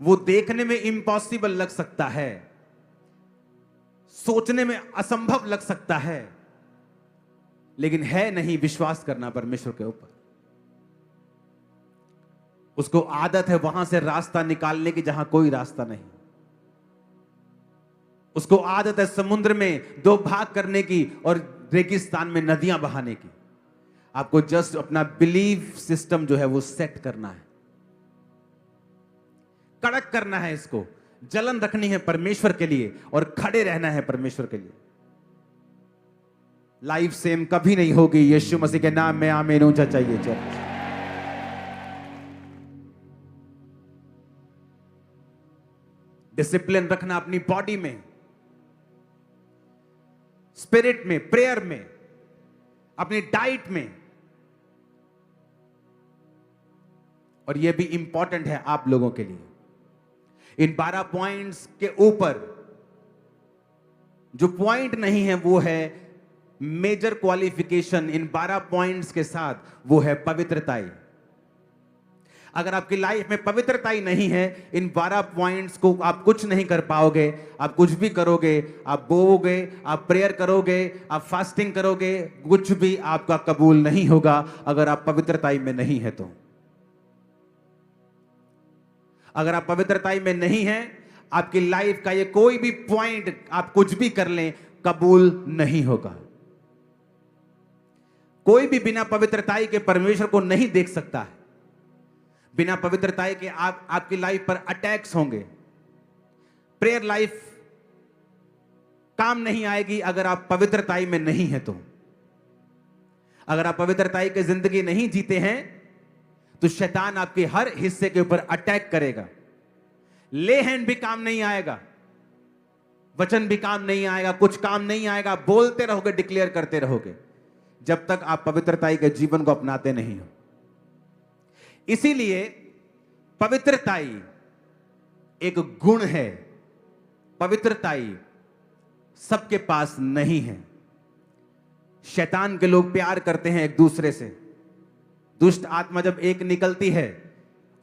वो देखने में इम्पॉसिबल लग सकता है, सोचने में असंभव लग सकता है, लेकिन है नहीं। विश्वास करना परमेश्वर के ऊपर। उसको आदत है वहां से रास्ता निकालने की जहां कोई रास्ता नहीं। उसको आदत है समुद्र में दो भाग करने की और रेगिस्तान में नदियां बहाने की। आपको जस्ट अपना बिलीफ सिस्टम जो है वो सेट करना है, कड़क करना है, इसको जलन रखनी है परमेश्वर के लिए और खड़े रहना है परमेश्वर के लिए। लाइफ सेम कभी नहीं होगी। यीशु मसीह के नाम में आमीन। ऊंचा चाहिए चर्च। डिसिप्लिन रखना अपनी बॉडी में, स्पिरिट में, प्रेयर में, अपनी डाइट में। और यह भी इंपॉर्टेंट है आप लोगों के लिए। इन 12 पॉइंट्स के ऊपर जो पॉइंट नहीं है वो है मेजर क्वालिफिकेशन। इन 12 पॉइंट्स के साथ वो है पवित्रताई। अगर आपकी लाइफ में पवित्रताई नहीं है, इन 12 पॉइंट्स को आप कुछ नहीं कर पाओगे। आप कुछ भी करोगे, आप बोओगे, आप प्रेयर करोगे, आप फास्टिंग करोगे, कुछ भी आपका कबूल नहीं होगा अगर आप पवित्रताई में नहीं है तो। अगर आप पवित्रताई में नहीं हैं, आपकी लाइफ का ये कोई भी पॉइंट आप कुछ भी कर लें, कबूल नहीं होगा। कोई भी बिना पवित्रताई के परमेश्वर को नहीं देख सकता है। बिना पवित्रताई के आपकी लाइफ पर अटैक्स होंगे। प्रेयर लाइफ काम नहीं आएगी अगर आप पवित्रताई में नहीं है तो। अगर आप पवित्रताई की जिंदगी नहीं जीते हैं तो शैतान आपके हर हिस्से के ऊपर अटैक करेगा। ले हैंड भी काम नहीं आएगा, वचन भी काम नहीं आएगा, कुछ काम नहीं आएगा। बोलते रहोगे, डिक्लेयर करते रहोगे, जब तक आप पवित्रताई के जीवन को अपनाते नहीं हो। इसीलिए पवित्रताई एक गुण है, पवित्रताई सबके पास नहीं है। शैतान के लोग प्यार करते हैं एक दूसरे से। दुष्ट आत्मा जब एक निकलती है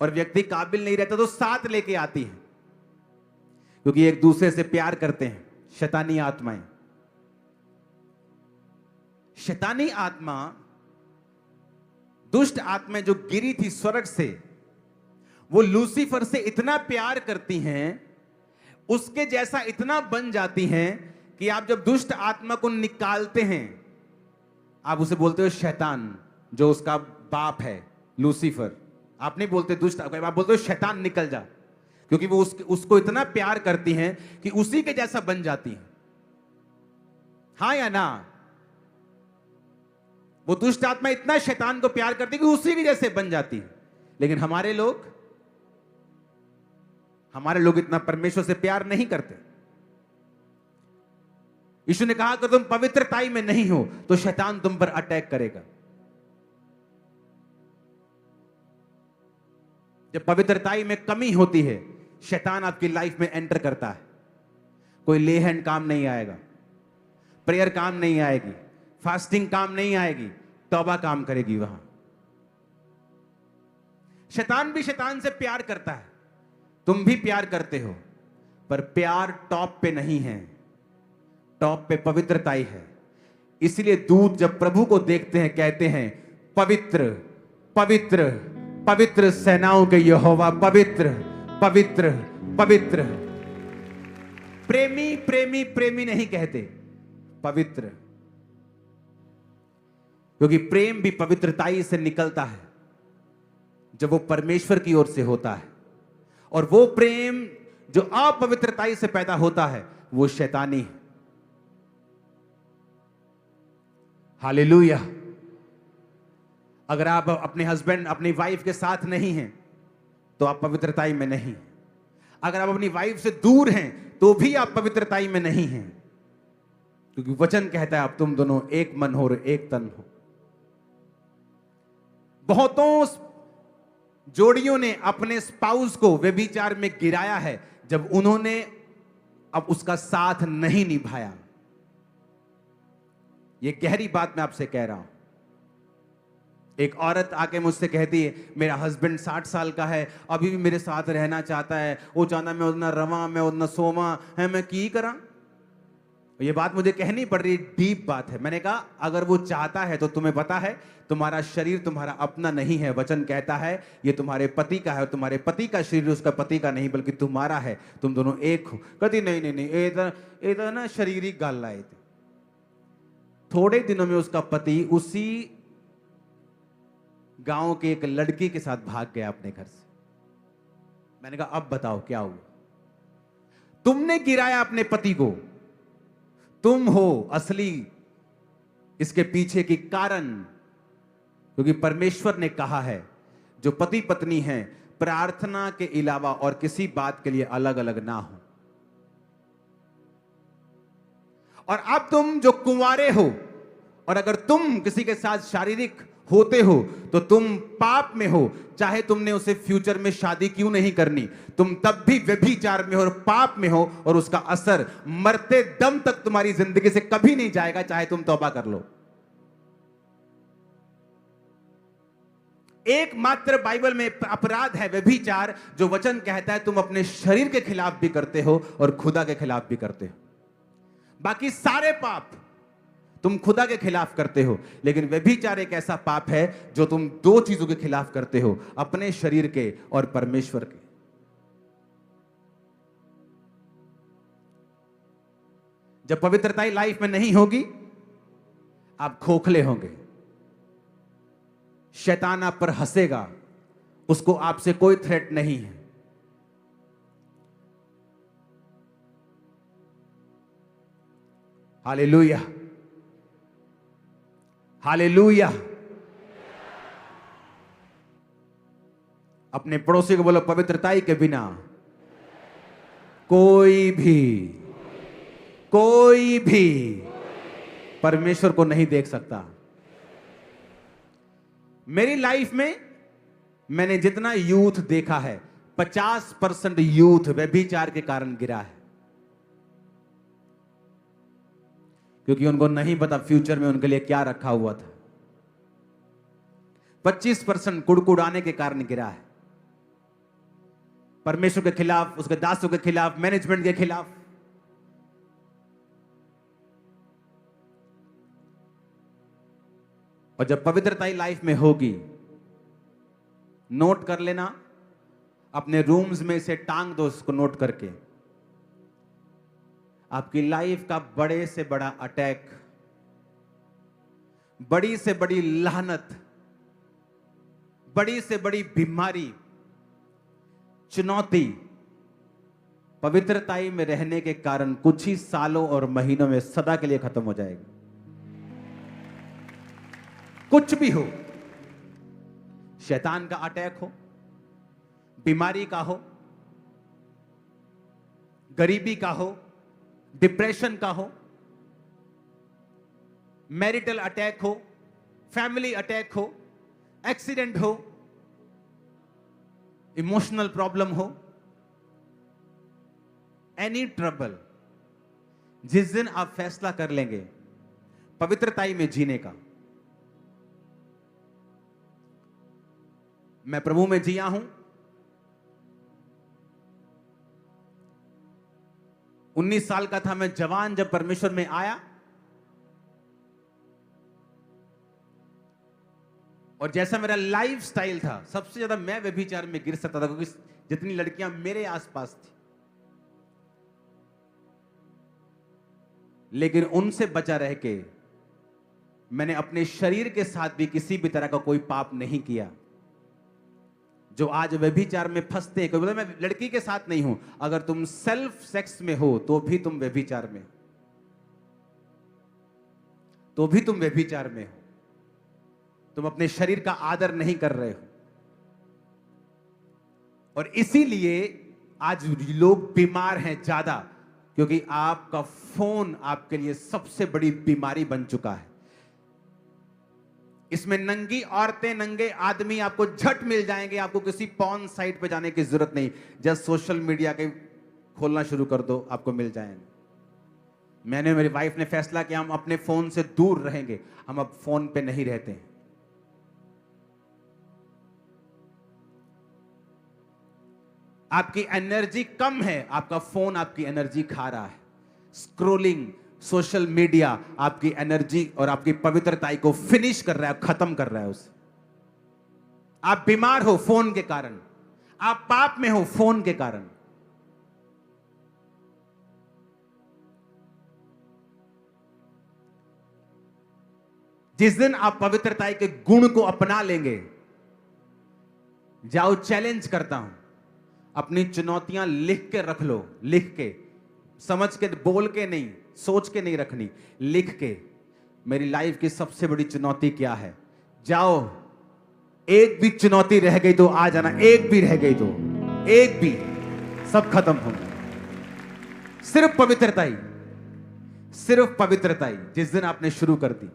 और व्यक्ति काबिल नहीं रहता तो साथ लेके आती है, क्योंकि एक दूसरे से प्यार करते हैं। शैतानी आत्माएं, शैतानी आत्मा, दुष्ट आत्माएं जो गिरी थी स्वर्ग से, वो लूसीफर से इतना प्यार करती हैं, उसके जैसा इतना बन जाती हैं कि आप जब दुष्ट आत्मा को निकालते हैं, आप उसे बोलते हो शैतान, जो उसका बाप है लूसीफर। आप नहीं बोलते दुष्ट, आप बोलते हो शैतान निकल जा, क्योंकि वो उसको इतना प्यार करती हैं कि उसी के जैसा बन जाती हैं। हाँ या ना? वो दुष्ट आत्मा इतना शैतान को प्यार करती है कि उसी के जैसे बन जाती है। लेकिन हमारे लोग इतना परमेश्वर से प्यार नहीं करते। यीशु ने कहा, अगर तुम पवित्रताई में नहीं हो तो शैतान तुम पर अटैक करेगा। जब पवित्रताई में कमी होती है, शैतान आपकी लाइफ में एंटर करता है। कोई ले हैंड काम नहीं आएगा, प्रेयर काम नहीं आएगी, फास्टिंग काम नहीं आएगी, तौबा काम करेगी। वहां शैतान भी शैतान से प्यार करता है, तुम भी प्यार करते हो, पर प्यार टॉप पे नहीं है, टॉप पे पवित्रताई है। इसलिए दूत जब प्रभु को देखते हैं कहते हैं, पवित्र पवित्र पवित्र सेनाओं के यहोवा, पवित्र पवित्र पवित्र। प्रेमी प्रेमी प्रेमी नहीं कहते, पवित्र, क्योंकि प्रेम भी पवित्रताई से निकलता है जब वो परमेश्वर की ओर से होता है। और वो प्रेम जो अपवित्रताई से पैदा होता है वो शैतानी है। हालेलुया। अगर आप अपने हस्बैंड अपनी वाइफ के साथ नहीं हैं तो आप पवित्रताई में नहीं। अगर आप अपनी वाइफ से दूर हैं तो भी आप पवित्रताई में नहीं हैं, क्योंकि वचन कहता है आप तुम दोनों एक मन हो, एक तन हो। बहुतों जोड़ियों ने अपने स्पाउस को व्यभिचार में गिराया है जब उन्होंने अब उसका साथ नहीं निभाया। यह गहरी बात मैं आपसे कह रहा हूं। एक औरत आके मुझसे कहती है, मेरा हस्बैंड 60 साल का है, अभी भी मेरे साथ रहना चाहता है, वो चाहता मैं उतना रवा, मैं उतना सोमा है, मैं की करा। ये बात मुझे कहनी पड़ रही, डीप बात है। मैंने कहा अगर वो चाहता है तो तुम्हें पता है तुम्हारा शरीर तुम्हारा अपना नहीं है। वचन कहता है ये तुम्हारे पति का है और तुम्हारे पति का शरीर उसका पति का नहीं बल्कि तुम्हारा है, तुम दोनों एक हो। कहती नहीं नहीं नहीं, ये तो ना शरीरिक गाल लाए थे। थोड़े दिनों में उसका पति उसी गांव के एक लड़की के साथ भाग गया अपने घर से। मैंने कहा अब बताओ क्या हुआ? तुमने गिराया अपने पति को, तुम हो असली इसके पीछे की कारण। क्योंकि परमेश्वर ने कहा है जो पति पत्नी हैं प्रार्थना के अलावा और किसी बात के लिए अलग अलग ना हो। और अब तुम जो कुंवारे हो और अगर तुम किसी के साथ शारीरिक होते हो तो तुम पाप में हो, चाहे तुमने उसे फ्यूचर में शादी क्यों नहीं करनी, तुम तब भी व्यभिचार में हो और पाप में हो और उसका असर मरते दम तक तुम्हारी जिंदगी से कभी नहीं जाएगा, चाहे तुम तौबा कर लो। एकमात्र बाइबल में अपराध है व्यभिचार, जो वचन कहता है तुम अपने शरीर के खिलाफ भी करते हो और खुदा के खिलाफ भी करते हो। बाकी सारे पाप तुम खुदा के खिलाफ करते हो, लेकिन व्यभिचार एक ऐसा पाप है जो तुम दो चीजों के खिलाफ करते हो, अपने शरीर के और परमेश्वर के। जब पवित्रता लाइफ में नहीं होगी आप खोखले होंगे, शैतान आप पर हंसेगा, उसको आपसे कोई थ्रेट नहीं है। Hallelujah, hallelujah. अपने पड़ोसी को बोलो पवित्रताई के बिना कोई भी परमेश्वर को नहीं देख सकता। मेरी लाइफ में मैंने जितना यूथ देखा है 50% यूथ व्यभिचार के कारण गिरा है, क्योंकि उनको नहीं पता फ्यूचर में उनके लिए क्या रखा हुआ था। 25% कुड़कुड़ाने के कारण गिरा है, परमेश्वर के खिलाफ, उसके दासों के खिलाफ, मैनेजमेंट के खिलाफ। और जब पवित्रता लाइफ में होगी, नोट कर लेना, अपने रूम्स में से टांग दो उसको नोट करके। आपकी लाइफ का बड़े से बड़ा अटैक, बड़ी से बड़ी लानत, बड़ी से बड़ी बीमारी, चुनौती पवित्रताई में रहने के कारण कुछ ही सालों और महीनों में सदा के लिए खत्म हो जाएगी। कुछ भी हो, शैतान का अटैक हो, बीमारी का हो, गरीबी का हो, डिप्रेशन का हो, मैरिटल अटैक हो, फैमिली अटैक हो, एक्सीडेंट हो, इमोशनल प्रॉब्लम हो, एनी ट्रबल, जिस दिन आप फैसला कर लेंगे पवित्रताई में जीने का। मैं प्रभु में जिया हूं, 19 साल का था मैं जवान जब परमेश्वर में आया, और जैसा मेरा लाइफ स्टाइल था, सबसे ज्यादा मैं व्यभिचार में गिर सकता था, क्योंकि जितनी लड़कियां मेरे आसपास थी, लेकिन उनसे बचा रह के मैंने अपने शरीर के साथ भी किसी भी तरह का कोई पाप नहीं किया। जो आज व्यभिचार में फंसते हैं, कोई बोला मैं लड़की के साथ नहीं हूं, अगर तुम सेल्फ सेक्स में हो तो भी तुम व्यभिचार में हो, तो भी तुम व्यभिचार में हो। तुम अपने शरीर का आदर नहीं कर रहे हो, और इसीलिए आज लोग बीमार हैं ज्यादा, क्योंकि आपका फोन आपके लिए सबसे बड़ी बीमारी बन चुका है। इसमें नंगी औरतें, नंगे आदमी आपको झट मिल जाएंगे, आपको किसी पॉर्न साइट पे जाने की जरूरत नहीं, जस्ट सोशल मीडिया के खोलना शुरू कर दो, आपको मिल जाएंगे। मैंने, मेरी वाइफ ने फैसला किया हम अपने फोन से दूर रहेंगे, हम अब फोन पे नहीं रहते हैं। आपकी एनर्जी कम है, आपका फोन आपकी एनर्जी खा रहा है। स्क्रोलिंग, सोशल मीडिया आपकी एनर्जी और आपकी पवित्रताई को फिनिश कर रहा है, खत्म कर रहा है उसे। आप बीमार हो फोन के कारण, आप पाप में हो फोन के कारण। जिस दिन आप पवित्रताई के गुण को अपना लेंगे, जाओ चैलेंज करता हूं, अपनी चुनौतियां लिख के रख लो, लिख के, समझ के, बोल के नहीं, सोच के नहीं रखनी, लिख के। मेरी लाइफ की सबसे बड़ी चुनौती क्या है? जाओ, एक भी चुनौती रह गई तो आ जाना, एक भी रह गई तो, एक भी, सब खत्म हो। सिर्फ पवित्रताई, सिर्फ पवित्रताई जिस दिन आपने शुरू कर दी।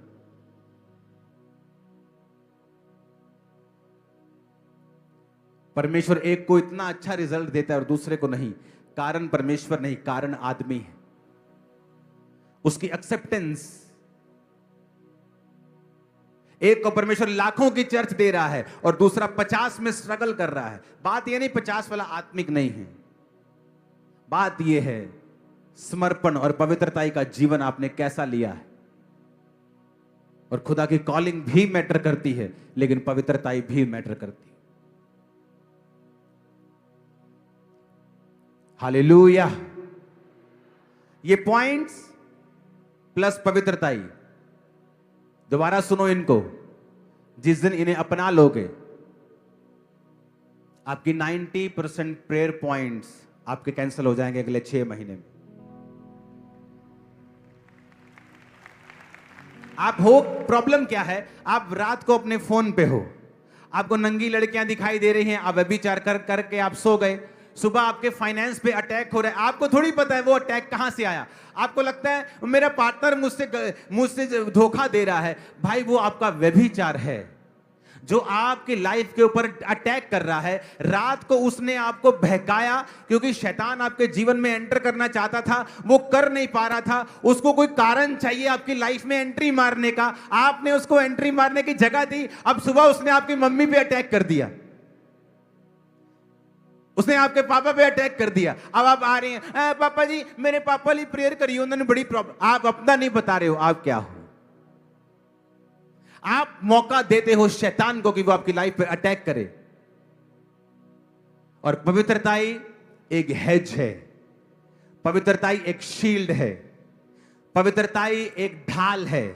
परमेश्वर एक को इतना अच्छा रिजल्ट देता है और दूसरे को नहीं। कारण परमेश्वर नहीं, कारण आदमी है। उसकी एक्सेप्टेंस। एक को परमेश्वर लाखों की चर्च दे रहा है और दूसरा 50 में स्ट्रगल कर रहा है। बात यह नहीं 50 वाला आत्मिक नहीं है, बात यह है समर्पण और पवित्रताई का जीवन आपने कैसा लिया है। और खुदा की कॉलिंग भी मैटर करती है, लेकिन पवित्रताई भी मैटर करती है। हालेलुया। ये पॉइंट्स प्लस पवित्रताई, दोबारा सुनो इनको। जिस दिन इन्हें अपना लोगे, आपकी 90% प्रेयर पॉइंट्स आपके कैंसिल हो जाएंगे अगले 6 महीने में। आप हो, प्रॉब्लम क्या है? आप रात को अपने फोन पे हो, आपको नंगी लड़कियां दिखाई दे रही हैं, आप व्यभिचार कर करके आप सो गए। सुबह आपके फाइनेंस पे अटैक हो रहा है, आपको थोड़ी पता है वो अटैक कहां से आया। आपको लगता है मेरा पार्टनर मुझसे धोखा दे रहा है। भाई वो आपका व्यभिचार है जो आपकी लाइफ के ऊपर अटैक कर रहा है। रात को उसने आपको बहकाया क्योंकि शैतान आपके जीवन में एंटर करना चाहता था, वो कर नहीं पा रहा था। उसको कोई कारण चाहिए आपकी लाइफ में एंट्री मारने का, आपने उसको एंट्री मारने की जगह दी। अब सुबह उसने आपकी मम्मी पे अटैक कर दिया, उसने आपके पापा पे अटैक कर दिया। अब आप आ रही हैं, पापा जी मेरे पापा लिए प्रेयर करिए, उन्होंने बड़ी प्रॉब्लम। आप अपना नहीं बता रहे हो आप क्या हो। आप मौका देते हो शैतान को कि वो आपकी लाइफ पे अटैक करे। और पवित्रताई एक हेज है, पवित्रताई एक शील्ड है, पवित्रताई एक ढाल है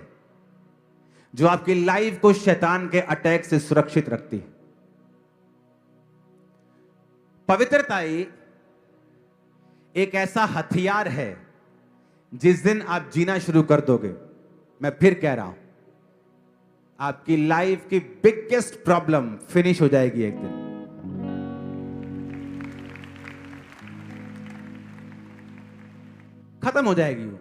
जो आपकी लाइफ को शैतान के अटैक से सुरक्षित रखती है। पवित्रताई एक ऐसा हथियार है, जिस दिन आप जीना शुरू कर दोगे, मैं फिर कह रहा हूं, आपकी लाइफ की बिगेस्ट प्रॉब्लम फिनिश हो जाएगी एक दिन। खत्म हो जाएगी वो।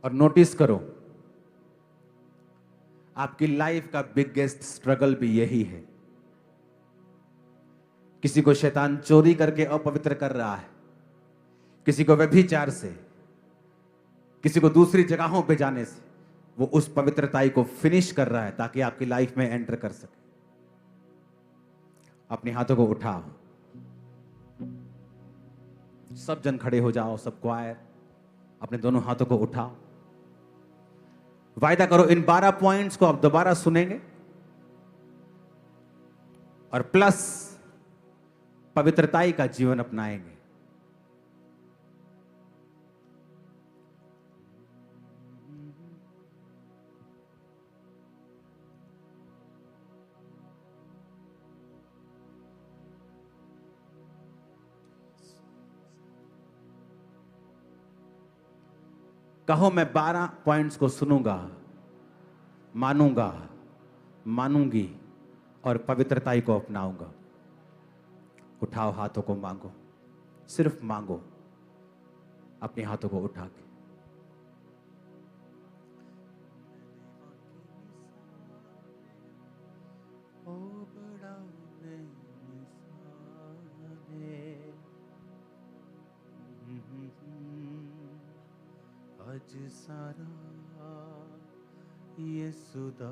और नोटिस करो, आपकी लाइफ का बिगेस्ट स्ट्रगल भी यही है। किसी को शैतान चोरी करके अपवित्र कर रहा है, किसी को व्यभिचार से, किसी को दूसरी जगहों पे जाने से। वो उस पवित्रताई को फिनिश कर रहा है ताकि आपकी लाइफ में एंटर कर सके। अपने हाथों को उठाओ, सब जन खड़े हो जाओ, सब क्वायर अपने दोनों हाथों को उठाओ। वायदा करो इन 12 पॉइंट्स को आप दोबारा सुनेंगे और प्लस पवित्रताई का जीवन अपनाएंगे। कहो मैं 12 पॉइंट्स को सुनूंगा, मानूंगा, मानूंगी और पवित्रताई को अपनाऊंगा। उठाओ हाथों को, मांगो, सिर्फ मांगो अपने हाथों को उठा के। आज सारा ये सुदा